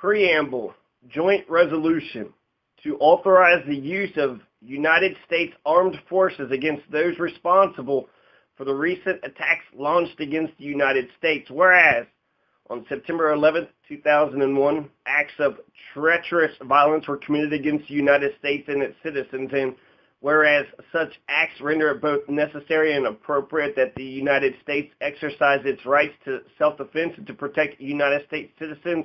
Preamble, Joint Resolution to authorize the use of United States Armed Forces against those responsible for the recent attacks launched against the United States. Whereas, on September 11, 2001, acts of treacherous violence were committed against the United States and its citizens, and whereas such acts render it both necessary and appropriate that the United States exercise its rights to self-defense and to protect United States citizens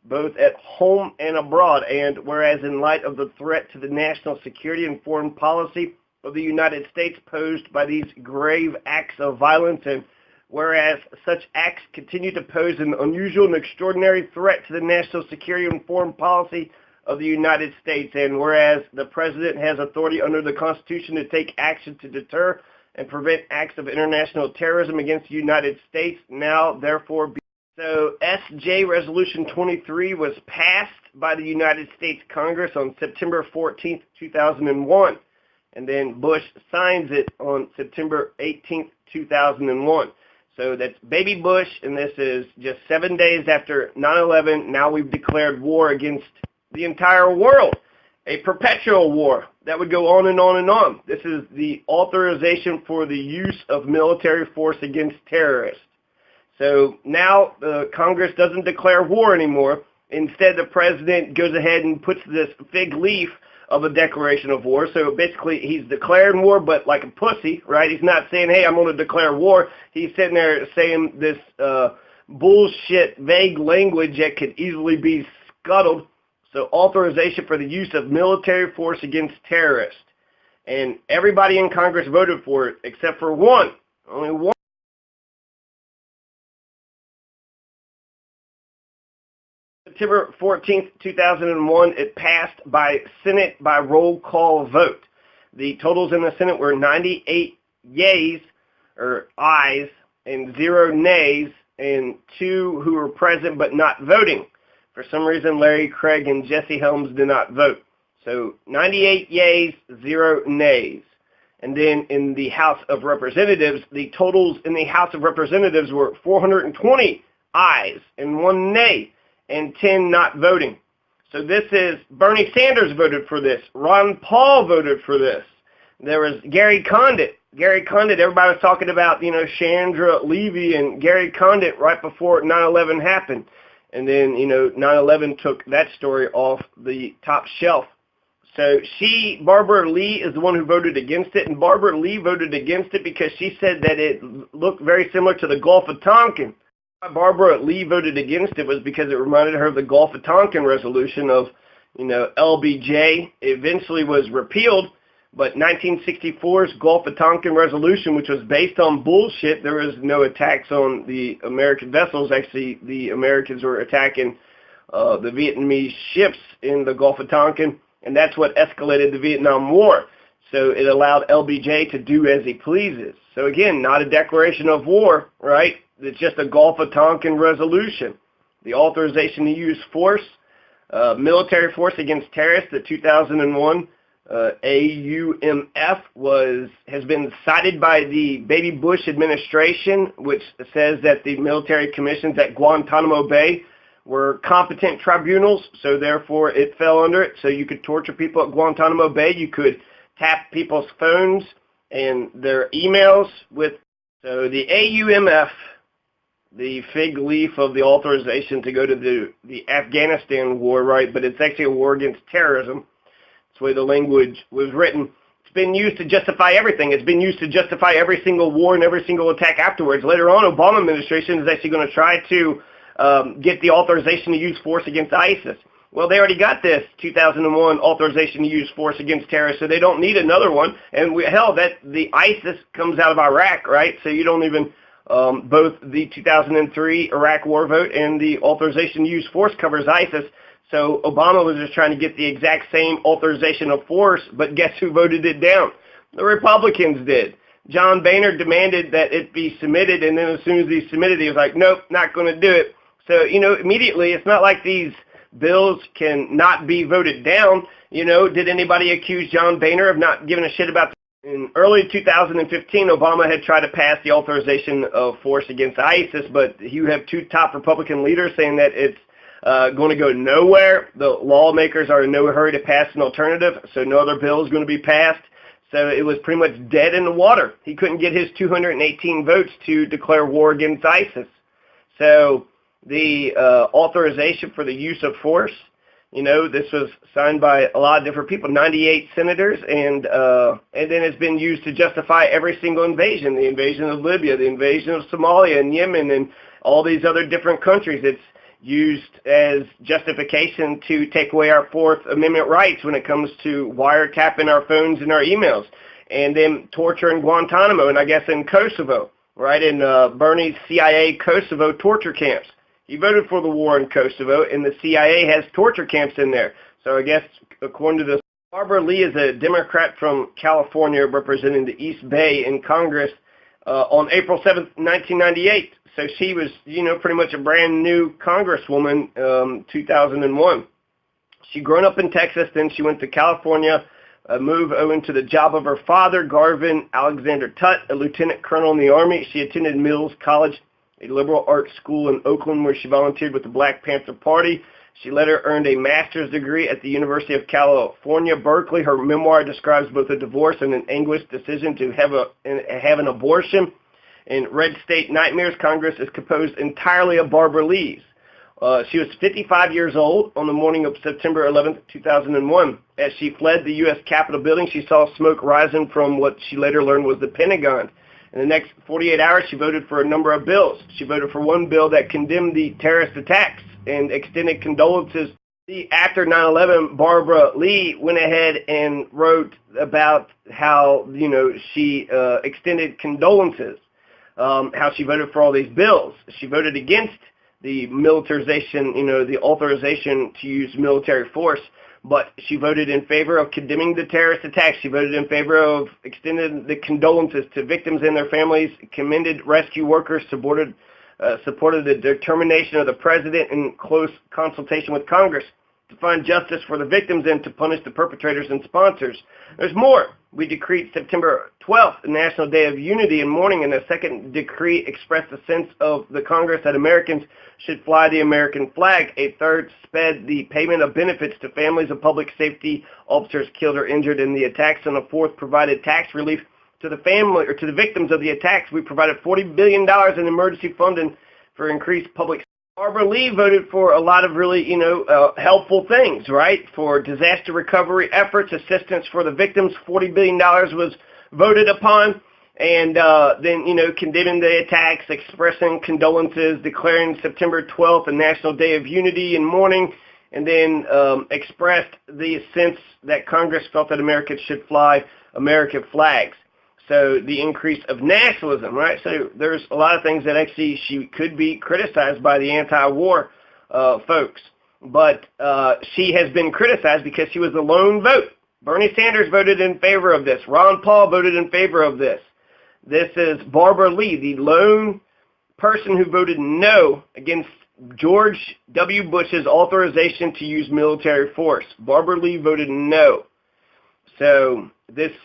both at home and abroad, and whereas in light of the threat to the national security and foreign policy of the United States posed by these grave acts of violence, and whereas such acts continue to pose an unusual and extraordinary threat to the national security and foreign policy of the United States, and whereas the President has authority under the Constitution to take action to deter and prevent acts of international terrorism against the United States, now therefore be. So SJ Resolution 23 was passed by the United States Congress on September 14, 2001, and then Bush signs it on September 18, 2001. So that's baby Bush, and this is just 7 days after 9/11. Now we've declared war against the entire world, a perpetual war that would go on and on and on. This is the authorization for the use of military force against terrorists. So now the Congress doesn't declare war anymore. Instead, the President goes ahead and puts this fig leaf of a declaration of war. So basically, he's declaring war, but like a pussy, right? He's not saying, hey, I'm going to declare war. He's sitting there saying this bullshit, vague language that could easily be scuttled. So authorization for the use of military force against terrorists. And everybody in Congress voted for it except for one. Only one. September 14th, 2001, it passed by Senate by roll call vote. The totals in the Senate were 98 yeas, or ayes, and 0 nays, and 2 who were present but not voting. For some reason, Larry Craig and Jesse Helms did not vote. So 98 yeas, 0 nays. And then in the House of Representatives, the totals in the House of Representatives were 420 ayes and 1 nay, and 10 not voting. So this is, Bernie Sanders voted for this. Ron Paul voted for this. There was Gary Condit. Gary Condit, everybody was talking about, Chandra Levy and Gary Condit right before 9/11 happened. And then, 9/11 took that story off the top shelf. So Barbara Lee is the one who voted against it, and Barbara Lee voted against it because she said that it looked very similar to the Gulf of Tonkin. Barbara Lee voted against it was because it reminded her of the Gulf of Tonkin resolution of, LBJ. It eventually was repealed, but 1964's Gulf of Tonkin resolution, which was based on bullshit, there was no attacks on the American vessels. Actually, the Americans were attacking the Vietnamese ships in the Gulf of Tonkin, and that's what escalated the Vietnam War. So it allowed LBJ to do as he pleases. So again, not a declaration of war, right? It's just a Gulf of Tonkin resolution. The authorization to use force, military force against terrorists, the 2001 AUMF has been cited by the baby Bush administration, which says that the military commissions at Guantanamo Bay were competent tribunals, so therefore it fell under it. So you could torture people at Guantanamo Bay. You could tap people's phones and their emails with. So the AUMF, the fig leaf of the authorization to go to the Afghanistan war, right? But it's actually a war against terrorism. That's the way the language was written. It's been used to justify everything. It's been used to justify every single war and every single attack afterwards. Later on, Obama administration is actually going to try to get the authorization to use force against ISIS. Well, they already got this 2001 authorization to use force against terrorists, so they don't need another one. And the ISIS comes out of Iraq, right? So you don't even both the 2003 Iraq war vote and the authorization to use force covers ISIS. So Obama was just trying to get the exact same authorization of force, but guess who voted it down? The Republicans did. John Boehner demanded that it be submitted, and then as soon as he submitted it, he was like, nope, not going to do it. So, immediately, it's not like these bills can not be voted down. Did anybody accuse John Boehner of not giving a shit about in early 2015, Obama had tried to pass the authorization of force against ISIS, but you have 2 top Republican leaders saying that it's going to go nowhere. The lawmakers are in no hurry to pass an alternative, so no other bill is going to be passed. So it was pretty much dead in the water. He couldn't get his 218 votes to declare war against ISIS. So the authorization for the use of force, this was signed by a lot of different people, 98 senators, and then it's been used to justify every single invasion, the invasion of Libya, the invasion of Somalia and Yemen and all these other different countries. It's used as justification to take away our Fourth Amendment rights when it comes to wiretapping our phones and our emails, and then torture in Guantanamo, and I guess in Kosovo, right, in Bernie's CIA Kosovo torture camps. He voted for the war in Kosovo, and the CIA has torture camps in there. So I guess, according to this, Barbara Lee is a Democrat from California representing the East Bay in Congress on April 7th, 1998. So she was, pretty much a brand new congresswoman, 2001. She grew up in Texas, then she went to California, a move owing to the job of her father, Garvin Alexander Tutt, a lieutenant colonel in the Army. She attended Mills College, a liberal arts school in Oakland, where she volunteered with the Black Panther Party. She later earned a master's degree at the University of California, Berkeley. Her memoir describes both a divorce and an anguished decision to have an abortion. In Red State Nightmares, Congress is composed entirely of Barbara Lees. She was 55 years old on the morning of September 11th, 2001. As she fled the U.S. Capitol building, she saw smoke rising from what she later learned was the Pentagon. In the next 48 hours, she voted for a number of bills. She voted for one bill that condemned the terrorist attacks and extended condolences. After 9/11, Barbara Lee went ahead and wrote about how, she extended condolences. How she voted for all these bills. She voted against the militarization, the authorization to use military force, but she voted in favor of condemning the terrorist attacks. She voted in favor of extending the condolences to victims and their families, commended rescue workers, supported the determination of the president in close consultation with Congress to find justice for the victims and to punish the perpetrators and sponsors. There's more. We decreed September 12th, the National Day of Unity and Mourning, and the second decree expressed the sense of the Congress that Americans should fly the American flag. A third sped the payment of benefits to families of public safety officers killed or injured in the attacks, and a fourth provided tax relief to the family or to the victims of the attacks. We provided $40 billion in emergency funding for increased public safety. Barbara Lee voted for a lot of really, helpful things, right? For disaster recovery efforts, assistance for the victims, $40 billion was voted upon. And then, condemning the attacks, expressing condolences, declaring September 12th a National Day of Unity and Mourning, and then expressed the sense that Congress felt that Americans should fly American flags. So the increase of nationalism, right? So there's a lot of things that actually she could be criticized by the anti-war folks. But she has been criticized because she was the lone vote. Bernie Sanders voted in favor of this. Ron Paul voted in favor of this. This is Barbara Lee, the lone person who voted no against George W. Bush's authorization to use military force. Barbara Lee voted no. So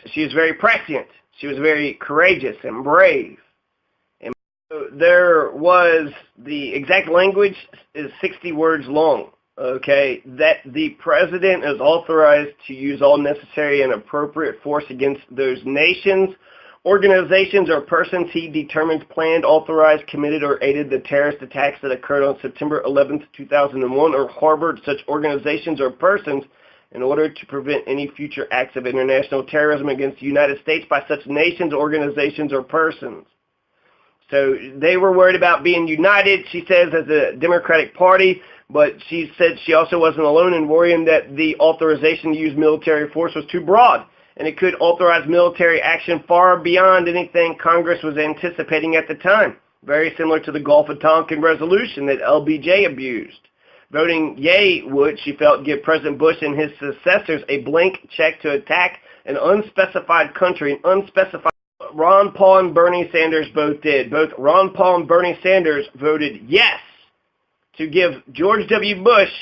she is very prescient. She was very courageous and brave. And there was, the exact language is 60 words long, okay, that the president is authorized to use all necessary and appropriate force against those nations, organizations, or persons he determines planned, authorized, committed, or aided the terrorist attacks that occurred on September 11th, 2001, or harbored such organizations or persons in order to prevent any future acts of international terrorism against the United States by such nations, organizations, or persons. So they were worried about being united, she says, as a Democratic Party, but she said she also wasn't alone in worrying that the authorization to use military force was too broad, and it could authorize military action far beyond anything Congress was anticipating at the time, very similar to the Gulf of Tonkin resolution that LBJ abused. Voting yea would, she felt, give President Bush and his successors a blank check to attack an unspecified country, Ron Paul and Bernie Sanders both did. Both Ron Paul and Bernie Sanders voted yes to give George W. Bush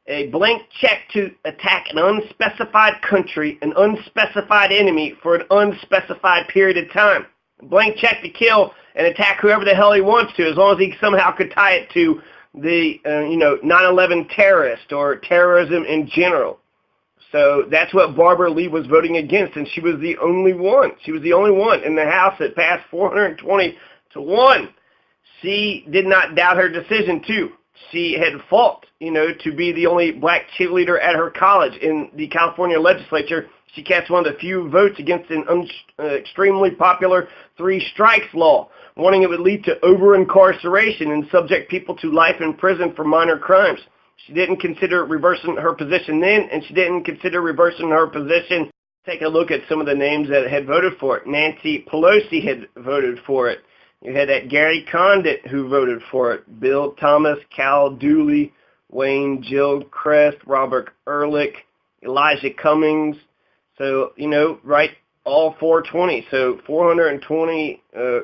a blank check to attack an unspecified country, an unspecified enemy for an unspecified period of time. A blank check to kill and attack whoever the hell he wants to, as long as he somehow could tie it to the 9/11 terrorist or terrorism in general. So that's what Barbara Lee was voting against, and she was the only one. She was the only one in the House that passed 420 to 1. She did not doubt her decision, too. She had fought, to be the only black cheerleader at her college in the California legislature. She cast one of the few votes against an extremely popular 3 strikes law, warning it would lead to over-incarceration and subject people to life in prison for minor crimes. She didn't consider reversing her position then, and she didn't consider reversing her position. Take a look at some of the names that had voted for it. Nancy Pelosi had voted for it. You had that Gary Condit who voted for it. Bill Thomas, Cal Dooley, Wayne Gilchrist, Robert Ehrlich, Elijah Cummings. So, right, all 420. So 420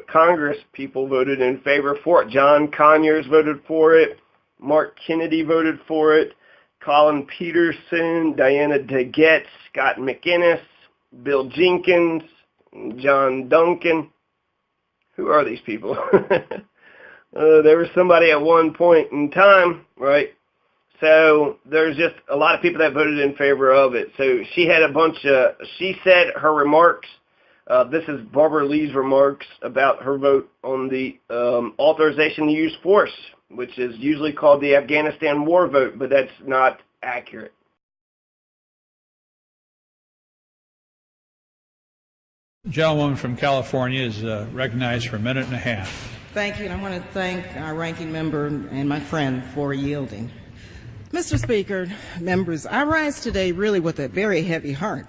Congress people voted in favor for it. John Conyers voted for it. Mark Kennedy voted for it. Colin Peterson, Diana DeGette, Scott McInnes, Bill Jenkins, John Duncan. Who are these people? There was somebody at one point in time, right? So there's just a lot of people that voted in favor of it. So she had she said her remarks. This is Barbara Lee's remarks about her vote on the authorization to use force, which is usually called the Afghanistan war vote, but that's not accurate. The gentlewoman from California is recognized for a minute and a half. Thank you, and I want to thank our ranking member and my friend for yielding. Mr. Speaker, members, I rise today really with a very heavy heart,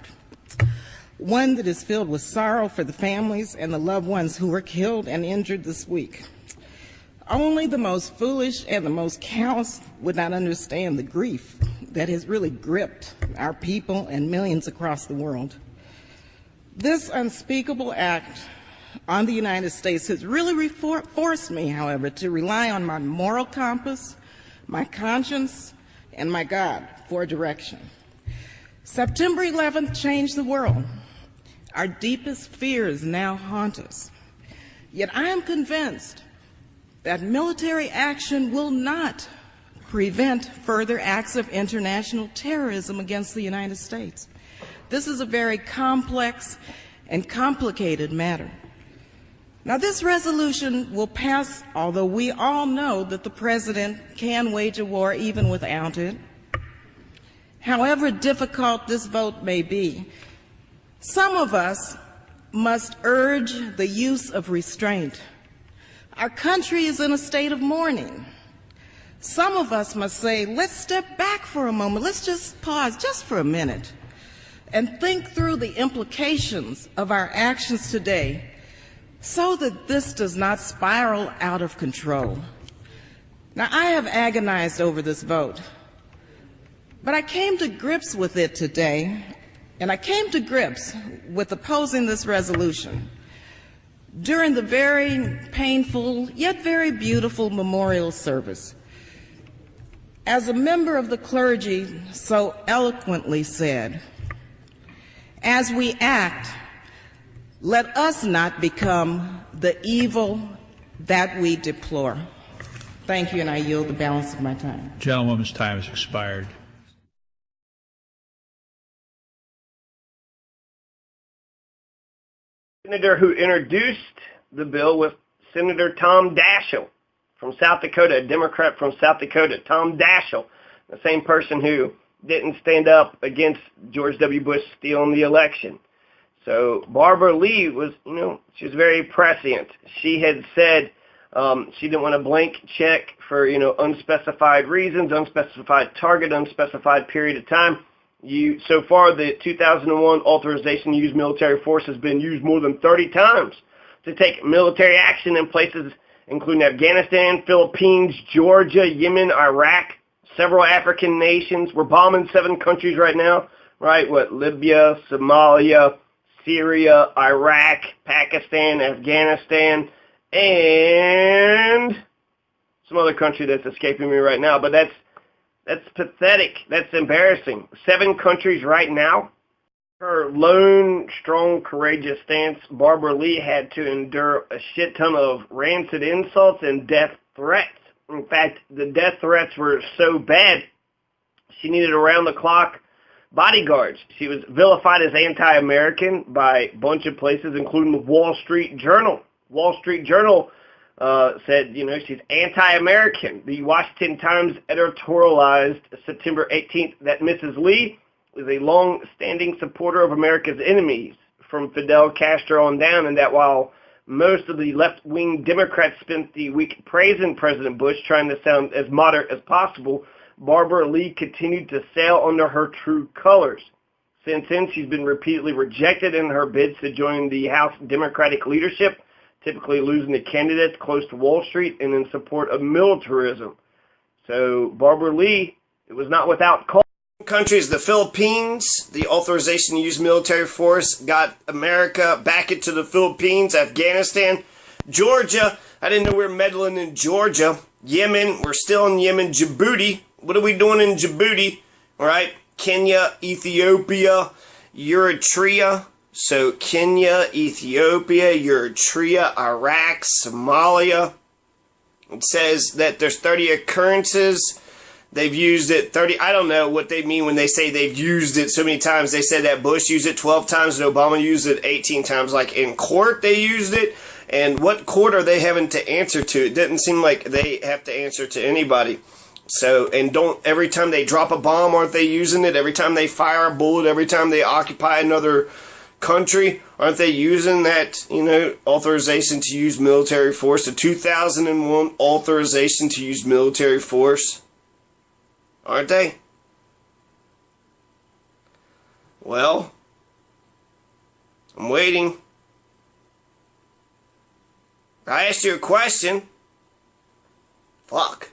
one that is filled with sorrow for the families and the loved ones who were killed and injured this week. Only the most foolish and the most callous would not understand the grief that has really gripped our people and millions across the world. This unspeakable act on the United States has really forced me, however, to rely on my moral compass, my conscience, and my God for direction. September 11th changed the world. Our deepest fears now haunt us. Yet I am convinced that military action will not prevent further acts of international terrorism against the United States. This is a very complex and complicated matter. Now, this resolution will pass, although we all know that the President can wage a war even without it. However difficult this vote may be, some of us must urge the use of restraint. Our country is in a state of mourning. Some of us must say, let's step back for a moment. Let's just pause just for a minute and think through the implications of our actions today so that this does not spiral out of control. Now, I have agonized over this vote, but I came to grips with it today, and I came to grips with opposing this resolution during the very painful yet very beautiful memorial service. As a member of the clergy so eloquently said, as we act, let us not become the evil that we deplore. Thank you, and I yield the balance of my time. Gentlewoman's time has expired. Senator who introduced the bill was Senator Tom Daschle from South Dakota, a Democrat from South Dakota. Tom Daschle, the same person who didn't stand up against George W. Bush stealing the election. So Barbara Lee was, she was very prescient. She had said she didn't want a blank check for, unspecified reasons, unspecified target, unspecified period of time. So far, the 2001 authorization to use military force has been used more than 30 times to take military action in places including Afghanistan, Philippines, Georgia, Yemen, Iraq, several African nations. We're bombing 7 countries right now, right? Libya, Somalia, Syria, Iraq, Pakistan, Afghanistan, and some other country that's escaping me right now. But that's pathetic. That's embarrassing. 7 countries right now. Her lone, strong, courageous stance, Barbara Lee had to endure a shit ton of rancid insults and death threats In fact, the death threats were so bad, she needed around-the-clock bodyguards. She was vilified as anti-American by a bunch of places, including the Wall Street Journal. Wall Street Journal said, she's anti-American. The Washington Times editorialized September 18th that Mrs. Lee is a long-standing supporter of America's enemies, from Fidel Castro on down, and that while most of the left-wing Democrats spent the week praising President Bush, trying to sound as moderate as possible, Barbara Lee continued to sail under her true colors. Since then, she's been repeatedly rejected in her bids to join the House Democratic leadership, typically losing to candidates close to Wall Street and in support of militarism. So Barbara Lee, it was not without cause. Countries, the Philippines, the authorization to use military force got America back into the Philippines, Afghanistan, Georgia. I didn't know we were meddling in Georgia. Yemen, we're still in Yemen. Djibouti, what are we doing in Djibouti? All right, Kenya, Ethiopia, Eritrea. So Kenya, Ethiopia, Eritrea, Iraq, Somalia. It says that there's 30 occurrences. They've used it 30. I don't know what they mean when they say they've used it so many times. They said that Bush used it 12 times and Obama used it 18 times. Like in court they used it. And what court are they having to answer to? It doesn't seem like they have to answer to anybody. So, and every time they drop a bomb, aren't they using it? Every time they fire a bullet, every time they occupy another country, aren't they using that, authorization to use military force? The 2001 authorization to use military force? Aren't they? Well, I'm waiting. I asked you a question. Fuck.